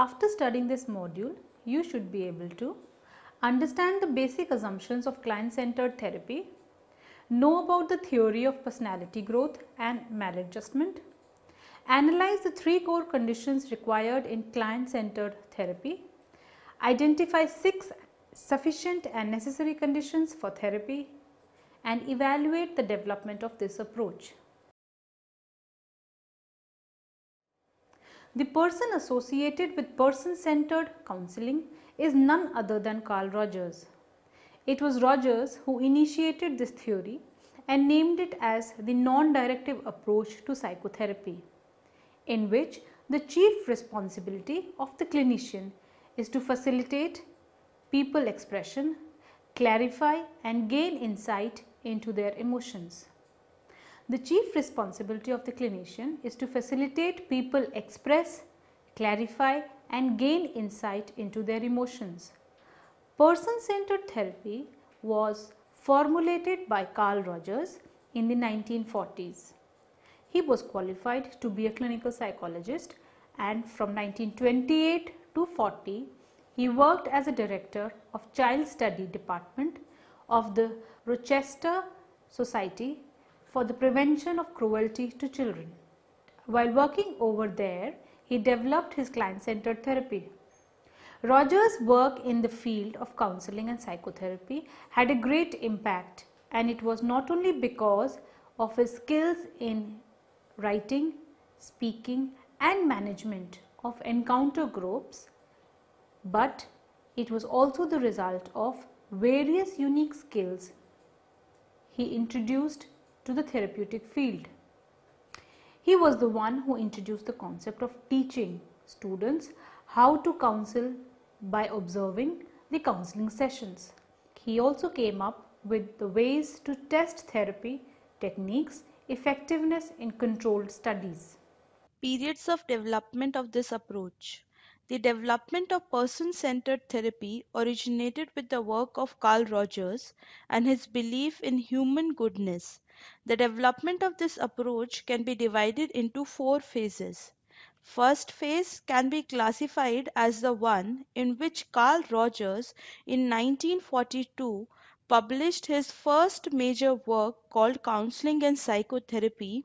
After studying this module, you should be able to understand the basic assumptions of client-centered therapy, know about the theory of personality growth and maladjustment, analyze the 3 core conditions required in client-centered therapy, identify 6 sufficient and necessary conditions for therapy, and evaluate the development of this approach. The person associated with person-centered counseling is none other than Carl Rogers. It was Rogers who initiated this theory and named it as the non-directive approach to psychotherapy, in which the chief responsibility of the clinician is to facilitate people expression, clarify and gain insight into their emotions. The chief responsibility of the clinician is to facilitate people express, clarify and gain insight into their emotions. Person-centered therapy was formulated by Carl Rogers in the 1940s. He was qualified to be a clinical psychologist, and from 1928 to 40 he worked as a director of Child Study Department of the Rochester Society for the Prevention of Cruelty to Children. While working over there, he developed his client-centered therapy. Rogers' work in the field of counseling and psychotherapy had a great impact, and it was not only because of his skills in writing, speaking and management of encounter groups, but it was also the result of various unique skills he introduced to the therapeutic field. He was the one who introduced the concept of teaching students how to counsel by observing the counseling sessions. He also came up with the ways to test therapy techniques' effectiveness in controlled studies. Periods of development of this approach. The development of person-centered therapy originated with the work of Carl Rogers and his belief in human goodness. The development of this approach can be divided into 4 phases. First phase can be classified as the one in which Carl Rogers in 1942 published his first major work called Counseling and Psychotherapy.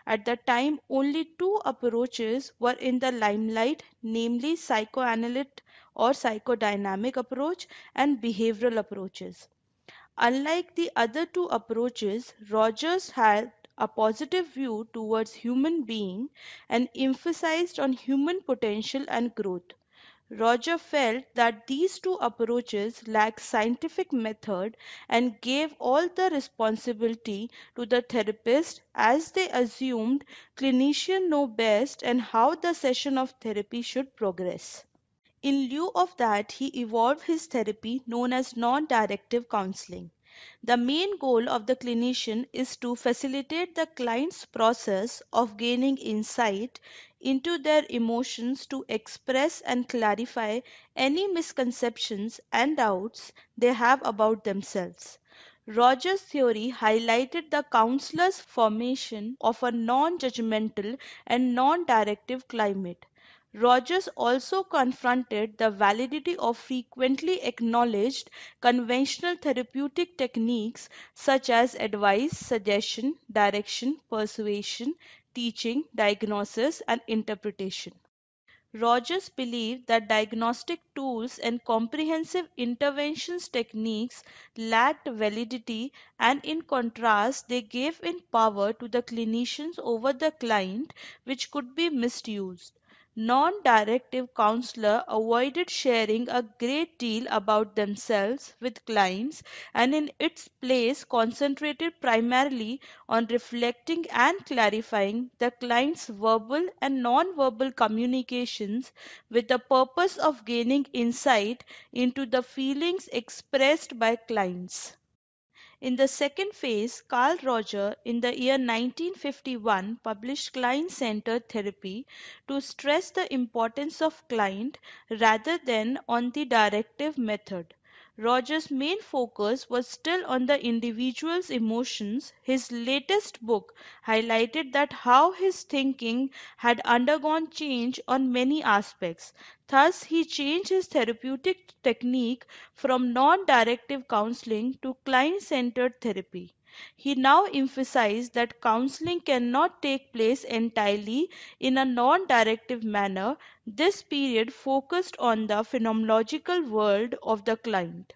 At the time, only 2 approaches were in the limelight, namely psychoanalytic or psychodynamic approach and behavioral approaches. Unlike the other 2 approaches, Rogers had a positive view towards human being and emphasized on human potential and growth. Roger felt that these 2 approaches lacked scientific method and gave all the responsibility to the therapist, as they assumed clinicians know best and how the session of therapy should progress. In lieu of that, he evolved his therapy known as non-directive counseling. The main goal of the clinician is to facilitate the client's process of gaining insight into their emotions to express and clarify any misconceptions and doubts they have about themselves. Rogers' theory highlighted the counselor's formation of a non-judgmental and non-directive climate. Rogers also confronted the validity of frequently acknowledged conventional therapeutic techniques such as advice, suggestion, direction, persuasion, teaching, diagnosis, and interpretation. Rogers believed that diagnostic tools and comprehensive interventions techniques lacked validity, and in contrast they gave in power to the clinicians over the client, which could be misused. Non-directive counselor avoided sharing a great deal about themselves with clients and in its place concentrated primarily on reflecting and clarifying the client's verbal and non-verbal communications with the purpose of gaining insight into the feelings expressed by clients. In the second phase, Carl Rogers in the year 1951 published client-centered therapy to stress the importance of client rather than on the directive method. Rogers' main focus was still on the individual's emotions. His latest book highlighted that how his thinking had undergone change on many aspects. Thus, he changed his therapeutic technique from non-directive counseling to client-centered therapy. He now emphasized that counseling cannot take place entirely in a non-directive manner. This period focused on the phenomenological world of the client.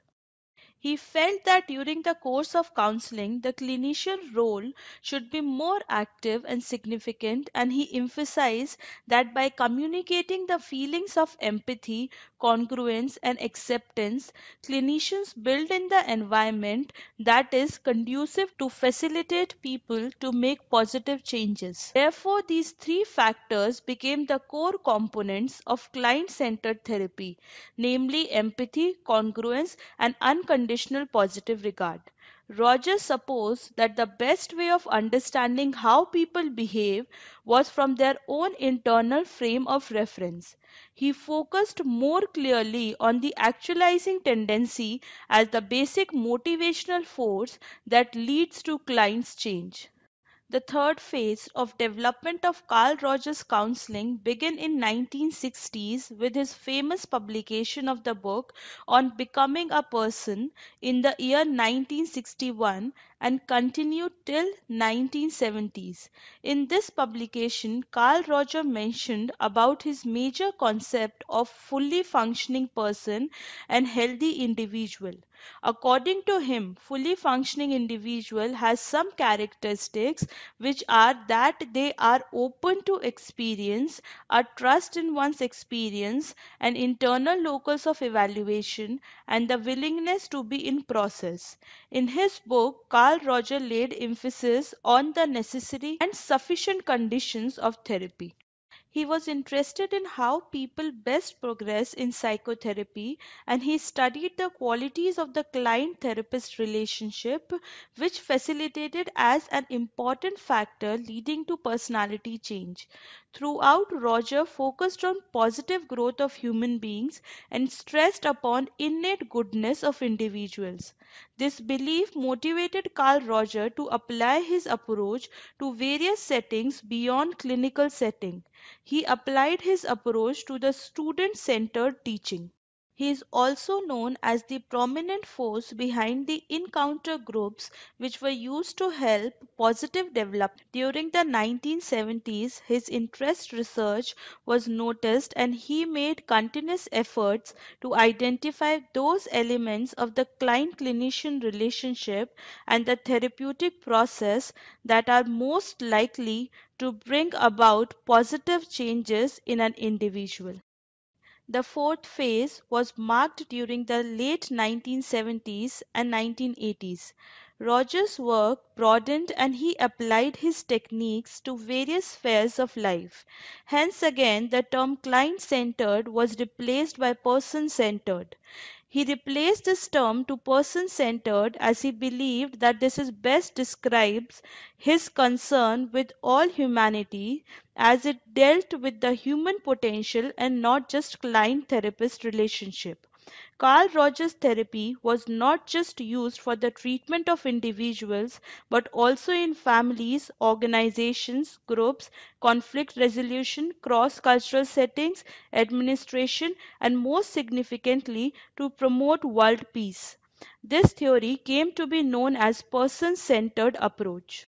He felt that during the course of counseling, the clinician role should be more active and significant, and he emphasized that by communicating the feelings of empathy, congruence, and acceptance, clinicians build in the environment that is conducive to facilitate people to make positive changes. Therefore, these three factors became the core components of client centered therapy, namely empathy, congruence, and unconditional positive regard. Rogers supposed that the best way of understanding how people behave was from their own internal frame of reference. He focused more clearly on the actualizing tendency as the basic motivational force that leads to clients' change. The third phase of development of Carl Rogers counseling began in 1960s with his famous publication of the book on becoming a person in the year 1961 and continued till 1970s. In this publication, Carl Rogers mentioned about his major concept of fully functioning person and healthy individual. According to him, fully functioning individual has some characteristics which are that they are open to experience, a trust in one's experience, an internal locus of evaluation, and the willingness to be in process. In his book, Carl Rogers laid emphasis on the necessary and sufficient conditions of therapy. He was interested in how people best progress in psychotherapy, and he studied the qualities of the client therapist relationship, which facilitated as an important factor leading to personality change. Throughout, Roger focused on positive growth of human beings and stressed upon innate goodness of individuals. This belief motivated Carl Roger to apply his approach to various settings beyond clinical setting. He applied his approach to the student-centered teaching. He is also known as the prominent force behind the encounter groups which were used to help positive development. During the 1970s, his interest research was noticed and he made continuous efforts to identify those elements of the client-clinician relationship and the therapeutic process that are most likely to bring about positive changes in an individual. The fourth phase was marked during the late 1970s and 1980s. Rogers' work broadened and he applied his techniques to various spheres of life. Hence again the term client-centered was replaced by person-centered. He replaced this term to person-centered as he believed that this is best describes his concern with all humanity as it dealt with the human potential and not just client-therapist relationship. Carl Rogers therapy was not just used for the treatment of individuals but also in families, organizations, groups, conflict resolution, cross-cultural settings, administration, and most significantly to promote world peace. This theory came to be known as person-centered approach.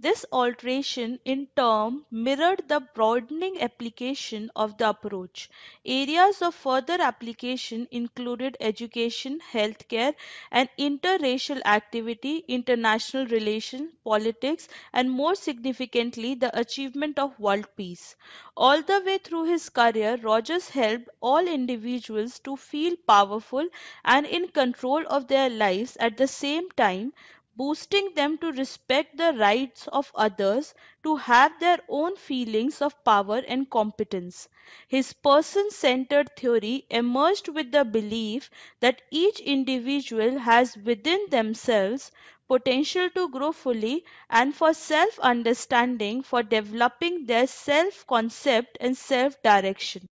This alteration in term mirrored the broadening application of the approach. Areas of further application included education, healthcare, and interracial activity, international relations, politics, and more significantly, the achievement of world peace. All the way through his career, Rogers helped all individuals to feel powerful and in control of their lives at the same time boosting them to respect the rights of others to have their own feelings of power and competence. His person centered theory emerged with the belief that each individual has within themselves potential to grow fully and for self understanding, for developing their self concept and self direction.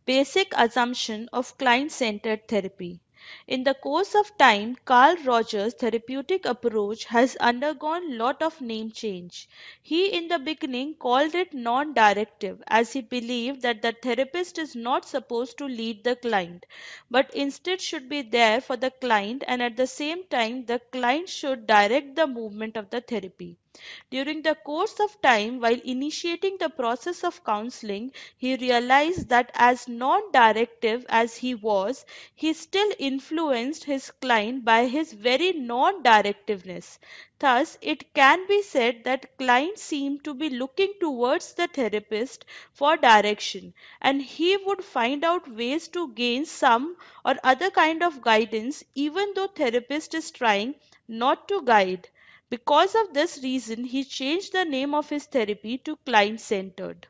Basic assumption of client centered therapy. In the course of time, Carl Rogers' therapeutic approach has undergone lot of name change. He in the beginning called it non-directive as he believed that the therapist is not supposed to lead the client but instead should be there for the client, and at the same time the client should direct the movement of the therapy. During the course of time, while initiating the process of counseling, he realized that as non directive as he was, he still influenced his client by his very non directiveness. Thus, it can be said that clients seem to be looking towards the therapist for direction, and he would find out ways to gain some or other kind of guidance even though therapist is trying not to guide. Because of this reason, he changed the name of his therapy to client centered.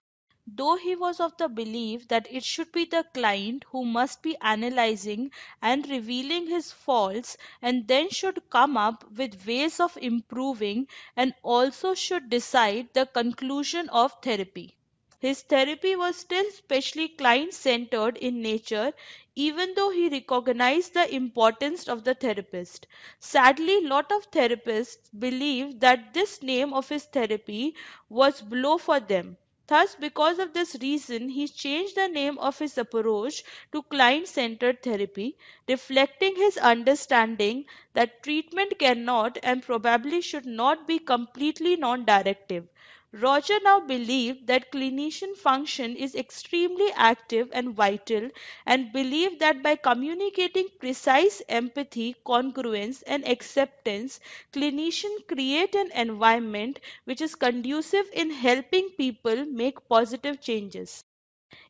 Though he was of the belief that it should be the client who must be analyzing and revealing his faults and then should come up with ways of improving and also should decide the conclusion of therapy. His therapy was still specially client centered in nature, even though he recognized the importance of the therapist. Sadly, lot of therapists believe that this name of his therapy was blow for them. Thus, because of this reason, he changed the name of his approach to client centered therapy, reflecting his understanding that treatment cannot and probably should not be completely non directive. Roger now believed that clinician function is extremely active and vital and believed that by communicating precise empathy, congruence and acceptance, clinicians create an environment which is conducive in helping people make positive changes.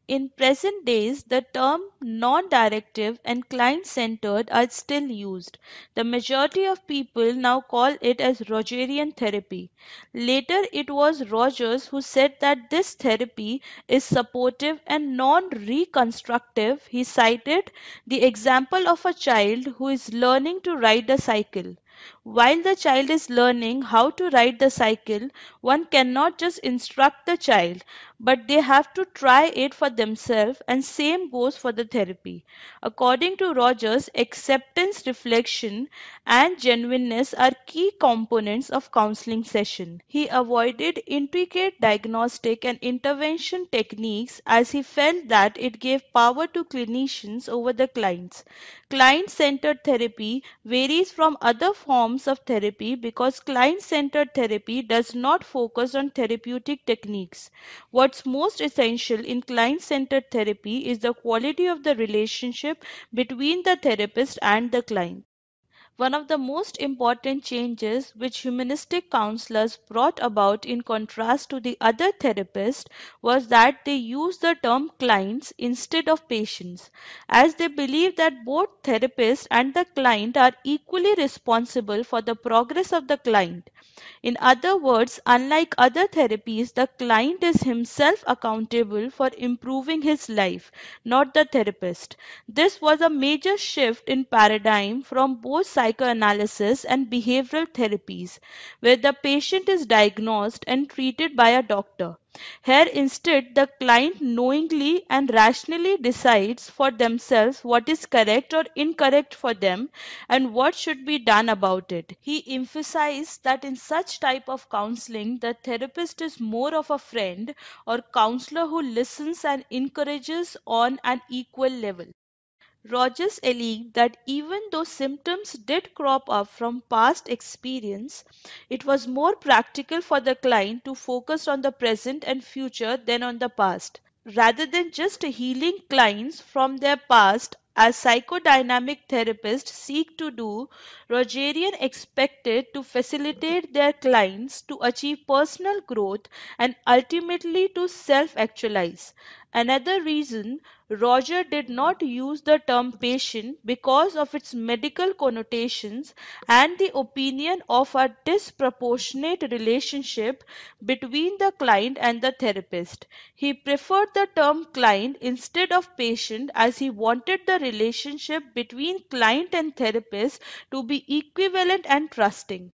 In present days, the term non-directive and client-centered are still used. The majority of people now call it as Rogerian therapy. Later, it was Rogers who said that this therapy is supportive and non-reconstructive. He cited the example of a child who is learning to ride a cycle. While the child is learning how to ride the cycle, one cannot just instruct the child, but they have to try it for themselves, and same goes for the therapy. According to Rogers, acceptance, reflection and genuineness are key components of counseling session. He avoided intricate diagnostic and intervention techniques as he felt that it gave power to clinicians over the clients. Client centered therapy varies from other forms of therapy because client centered therapy does not focus on therapeutic techniques. What's most essential in client centered therapy is the quality of the relationship between the therapist and the client. One of the most important changes which humanistic counselors brought about in contrast to the other therapists was that they used the term clients instead of patients, as they believe that both therapist and the client are equally responsible for the progress of the client. In other words, unlike other therapies, the client is himself accountable for improving his life, not the therapist. This was a major shift in paradigm from both psychoanalysis and behavioral therapies, where the patient is diagnosed and treated by a doctor. Here, instead, the client knowingly and rationally decides for themselves what is correct or incorrect for them and what should be done about it. He emphasized that in such type of counseling, the therapist is more of a friend or counselor who listens and encourages on an equal level. Rogers alleged that even though symptoms did crop up from past experience, it was more practical for the client to focus on the present and future than on the past. Rather than just healing clients from their past, as psychodynamic therapists seek to do, Rogerian expected to facilitate their clients to achieve personal growth and ultimately to self actualize. Another reason Roger did not use the term patient because of its medical connotations and the opinion of a disproportionate relationship between the client and the therapist. He preferred the term client instead of patient as he wanted the relationship between client and therapist to be equivalent and trusting.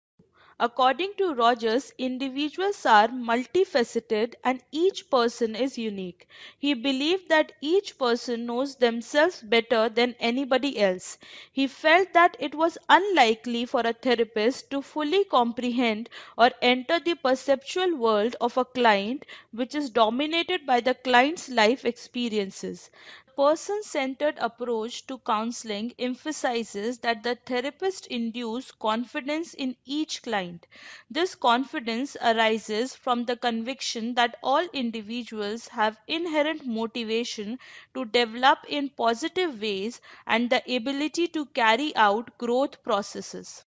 According to Rogers, individuals are multifaceted and each person is unique. He believed that each person knows themselves better than anybody else. He felt that it was unlikely for a therapist to fully comprehend or enter the perceptual world of a client which is dominated by the client's life experiences. Person-centered approach to counseling emphasizes that the therapist induce confidence in each client. This confidence arises from the conviction that all individuals have inherent motivation to develop in positive ways and the ability to carry out growth processes.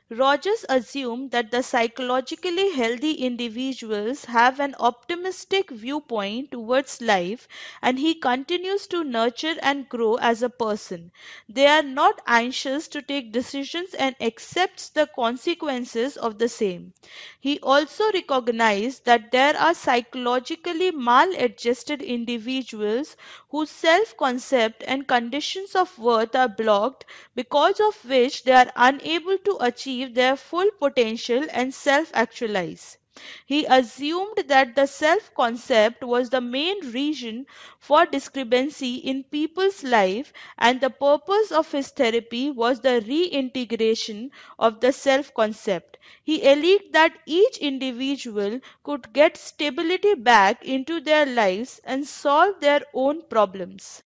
Rogers assumed that the psychologically healthy individuals have an optimistic viewpoint towards life and he continues to nurture and grow as a person. They are not anxious to take decisions and accepts the consequences of the same. He also recognized that there are psychologically maladjusted individuals whose self-concept and conditions of worth are blocked because of which they are unable to achieve their full potential and self-actualize. He assumed that the self-concept was the main reason for discrepancy in people's life and the purpose of his therapy was the reintegration of the self-concept. He alleged that each individual could get stability back into their lives and solve their own problems.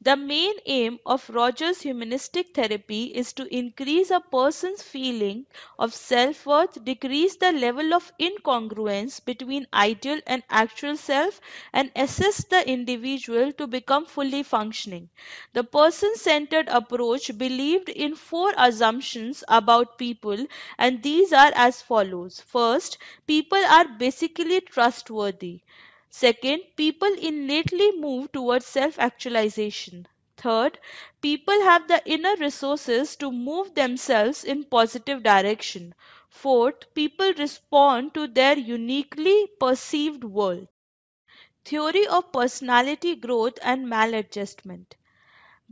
The main aim of Rogers' humanistic therapy is to increase a person's feeling of self-worth, decrease the level of incongruence between ideal and actual self, and assist the individual to become fully functioning. The person-centered approach believed in four assumptions about people, and these are as follows. First, people are basically trustworthy. Second, people innately move towards self-actualization. Third, people have the inner resources to move themselves in positive direction. Fourth, people respond to their uniquely perceived world. Theory of personality growth and maladjustment.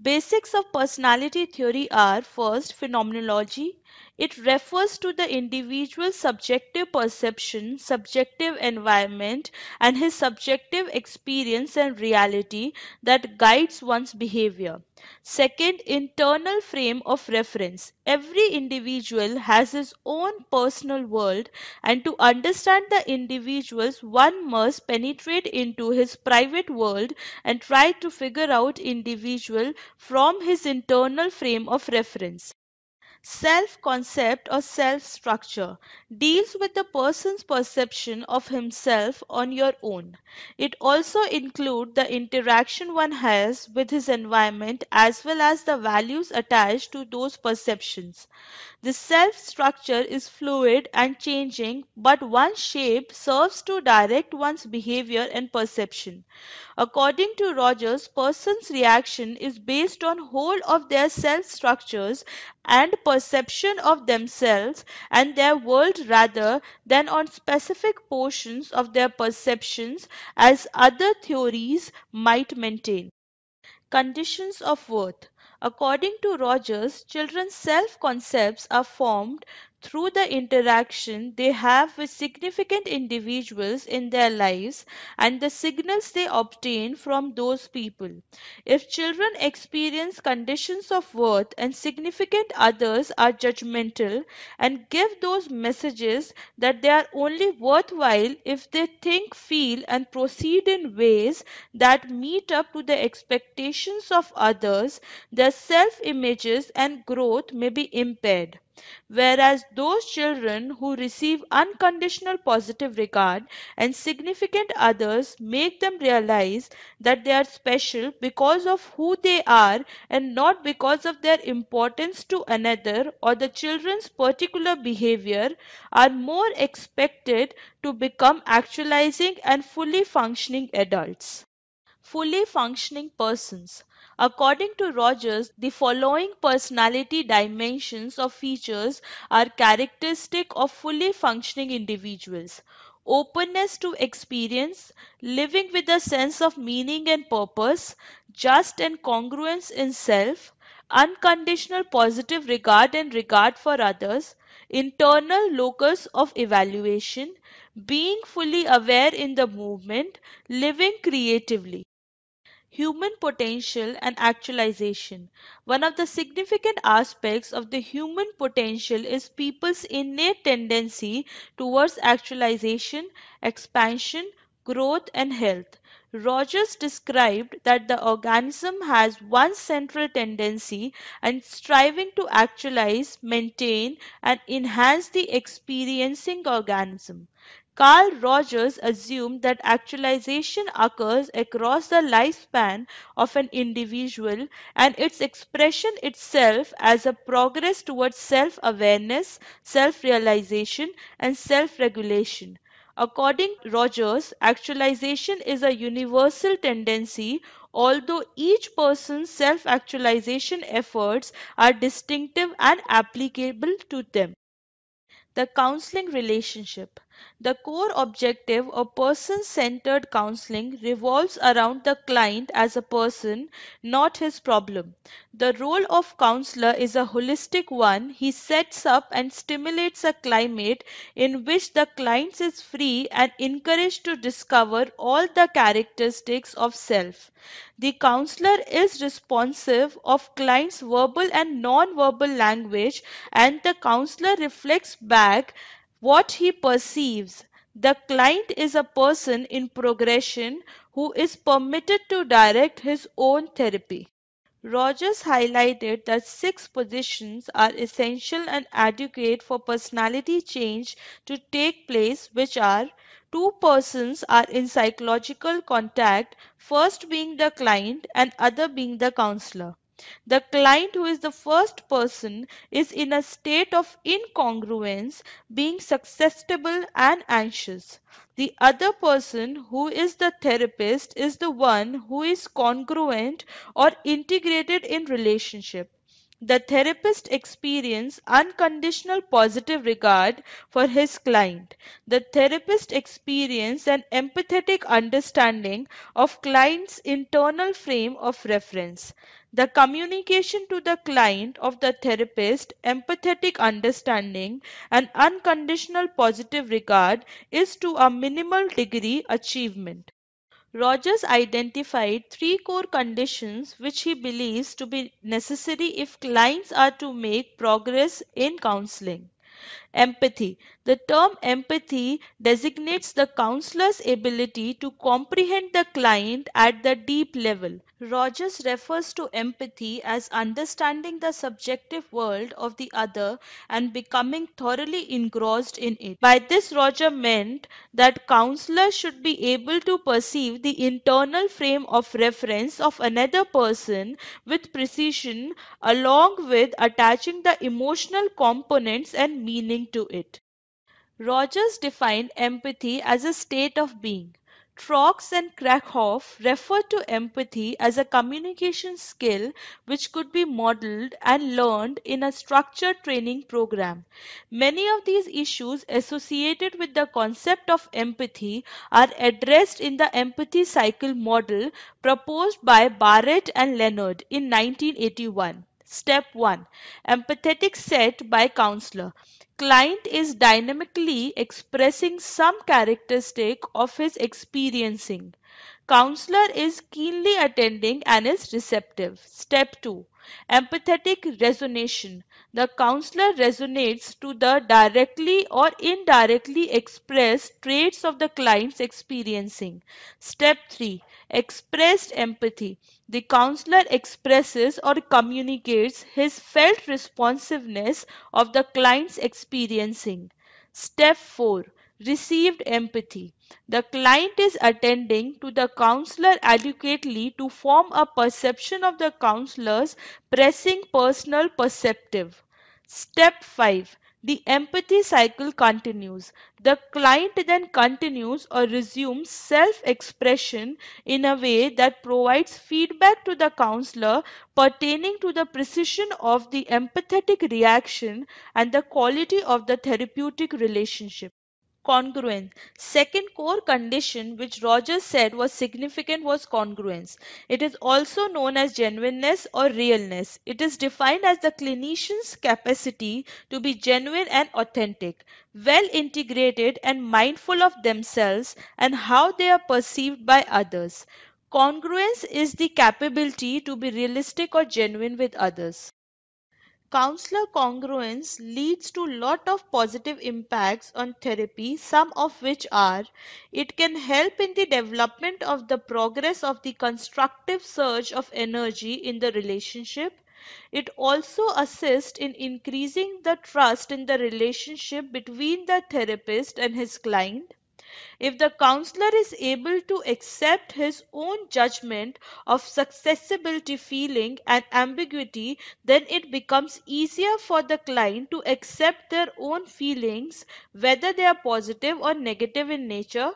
Basics of personality theory are first phenomenology. It refers to the individual's subjective perception, subjective environment, and his subjective experience and reality that guides one's behavior. Second, internal frame of reference. Every individual has his own personal world, and to understand the individuals, one must penetrate into his private world and try to figure out individual from his internal frame of reference. Self-concept or self-structure deals with the person's perception of himself on your own. It also includes the interaction one has with his environment as well as the values attached to those perceptions. The self-structure is fluid and changing, but one shape serves to direct one's behavior and perception. According to Rogers, person's reaction is based on whole of their self-structures and perception of themselves and their world rather than on specific portions of their perceptions as other theories might maintain. Conditions of worth. According to Rogers, children's self-concepts are formed through the interaction they have with significant individuals in their lives and the signals they obtain from those people. If children experience conditions of worth and significant others are judgmental and give those messages that they are only worthwhile if they think, feel, and proceed in ways that meet up to the expectations of others, their self-images and growth may be impaired. Whereas those children who receive unconditional positive regard and significant others make them realize that they are special because of who they are and not because of their importance to another or the children's particular behavior, are more expected to become actualizing and fully functioning adults. Fully functioning persons. According to Rogers, the following personality dimensions or features are characteristic of fully functioning individuals. Openness to experience, living with a sense of meaning and purpose, just and congruence in self, unconditional positive regard and regard for others, internal locus of evaluation, being fully aware in the movement, living creatively. Human potential and actualization. One of the significant aspects of the human potential is people's innate tendency towards actualization, expansion, growth, and health. Rogers described that the organism has one central tendency and striving to actualize, maintain, and enhance the experiencing organism. Carl Rogers assumed that actualization occurs across the lifespan of an individual and its expression itself as a progress towards self-awareness, self-realization, and self-regulation. According to Rogers, actualization is a universal tendency, although each person's self-actualization efforts are distinctive and applicable to them. The counseling relationship. The core objective of person centered counseling revolves around the client as a person, not his problem. The role of counselor is a holistic one. He sets up and stimulates a climate in which the client is free and encouraged to discover all the characteristics of self. The counselor is responsive of client's verbal and non-verbal language and the counselor reflects back what he perceives. The client is a person in progression who is permitted to direct his own therapy. Rogers highlighted that six positions are essential and adequate for personality change to take place, which are: two persons are in psychological contact, first being the client and other being the counselor. The client, who is the first person, is in a state of incongruence, being susceptible and anxious. The other person, who is the therapist, is the one who is congruent or integrated in relationship. The therapist experiences unconditional positive regard for his client. The therapist experiences an empathetic understanding of client's internal frame of reference. The communication to the client of the therapist, empathetic understanding, and unconditional positive regard is to a minimal degree achievement. Rogers identified three core conditions which he believes to be necessary if clients are to make progress in counseling. Empathy. The term empathy designates the counselor's ability to comprehend the client at the deep level. Rogers refers to empathy as understanding the subjective world of the other and becoming thoroughly engrossed in it. By this, Roger meant that counselors should be able to perceive the internal frame of reference of another person with precision, along with attaching the emotional components and meaning to it. Rogers defined empathy as a state of being. Trox and Krakoff refer to empathy as a communication skill which could be modeled and learned in a structured training program. Many of these issues associated with the concept of empathy are addressed in the empathy cycle model proposed by Barrett and Leonard in 1981. Step 1. Empathetic set by counselor. Client is dynamically expressing some characteristic of his experiencing. Counselor is keenly attending and is receptive. Step 2. Empathetic resonation. The counselor resonates to the directly or indirectly expressed traits of the client's experiencing. Step 3. Expressed empathy. The counselor expresses or communicates his felt responsiveness of the client's experiencing. Step 4. Received empathy. The client is attending to the counselor adequately to form a perception of the counselor's pressing personal perceptive. Step 5. The empathy cycle continues. The client then continues or resumes self-expression in a way that provides feedback to the counselor pertaining to the precision of the empathetic reaction and the quality of the therapeutic relationship. Congruence. Second core condition which Rogers said was significant was congruence. It is also known as genuineness or realness. It is defined as the clinician's capacity to be genuine and authentic, well integrated and mindful of themselves and how they are perceived by others. Congruence is the capability to be realistic or genuine with others. Counselor congruence leads to lot of positive impacts on therapy, some of which are: it can help in the development of the progress of the constructive surge of energy in the relationship. It also assists in increasing the trust in the relationship between the therapist and his client. If the counselor is able to accept his own judgment of susceptibility feeling and ambiguity, then it becomes easier for the client to accept their own feelings, whether they are positive or negative in nature.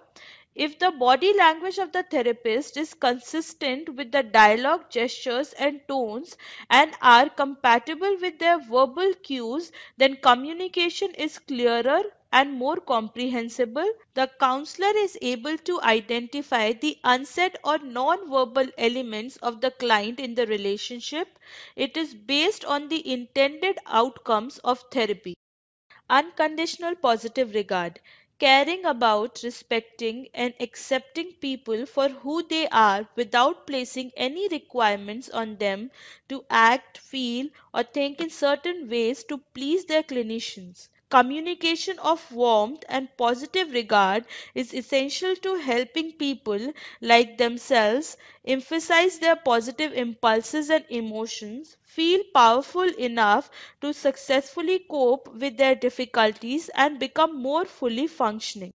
If the body language of the therapist is consistent with the dialogue, gestures, and tones and are compatible with their verbal cues, then communication is clearer and more comprehensible. The counselor is able to identify the unsaid or non-verbal elements of the client in the relationship. It is based on the intended outcomes of therapy. Unconditional positive regard. Caring about, respecting, and accepting people for who they are without placing any requirements on them to act, feel, or think in certain ways to please their clinicians. Communication of warmth and positive regard is essential to helping people like themselves emphasize their positive impulses and emotions, feel powerful enough to successfully cope with their difficulties and become more fully functioning.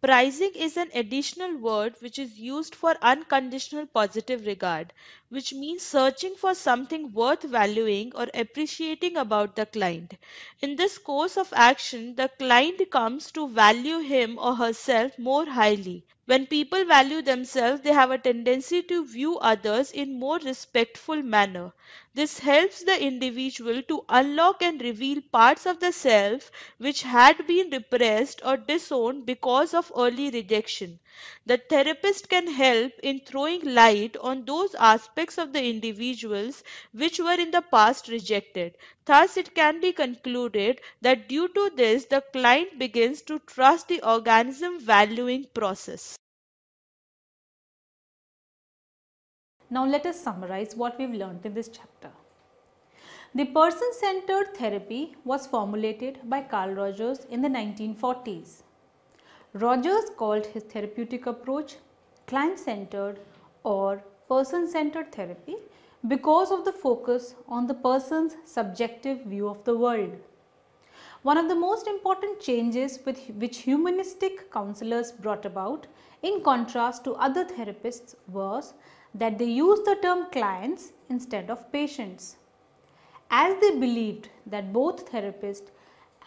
Prizing is an additional word which is used for unconditional positive regard, which means searching for something worth valuing or appreciating about the client. In this course of action, the client comes to value him or herself more highly. When people value themselves, they have a tendency to view others in more respectful manner. This helps the individual to unlock and reveal parts of the self which had been repressed or disowned because of early rejection. The therapist can help in throwing light on those aspects of the individuals which were in the past rejected. Thus, it can be concluded that due to this, the client begins to trust the organism valuing process. Now let us summarize what we've learned in this chapter. The person-centered therapy was formulated by Carl Rogers in the 1940s. Rogers called his therapeutic approach client-centered or person-centered therapy because of the focus on the person's subjective view of the world. One of the most important changes which humanistic counselors brought about, in contrast to other therapists, was that they used the term clients instead of patients, as they believed that both therapist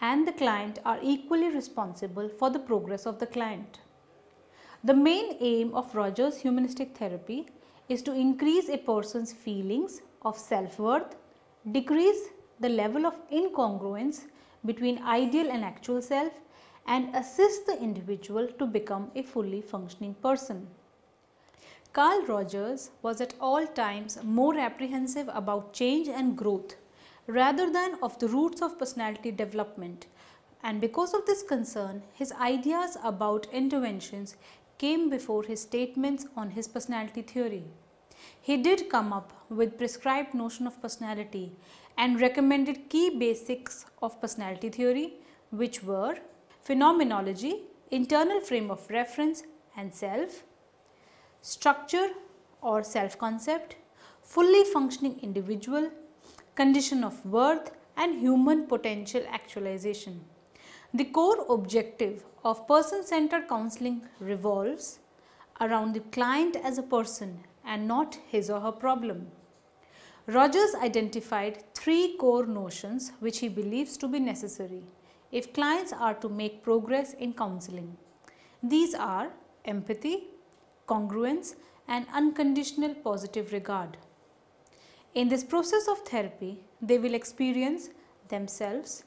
and the client are equally responsible for the progress of the client. The main aim of Rogers' humanistic therapy is to increase a person's feelings of self-worth, decrease the level of incongruence between ideal and actual self, and assist the individual to become a fully functioning person. Carl Rogers was at all times more apprehensive about change and growth rather than of the roots of personality development, and because of this concern, his ideas about interventions came before his statements on his personality theory. He did come up with prescribed notion of personality and recommended key basics of personality theory, which were phenomenology, internal frame of reference and self, structure or self-concept, fully functioning individual, condition of worth, and human potential actualization. The core objective of person-centered counseling revolves around the client as a person and not his or her problem. Rogers identified three core notions which he believes to be necessary if clients are to make progress in counseling. These are empathy, congruence, and unconditional positive regard. In this process of therapy, they will experience themselves.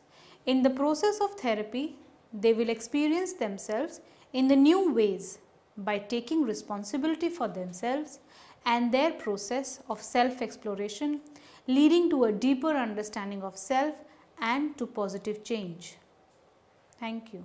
In the process of therapy, They will experience themselves in the new ways by taking responsibility for themselves and their process of self-exploration, leading to a deeper understanding of self and to positive change. Thank you.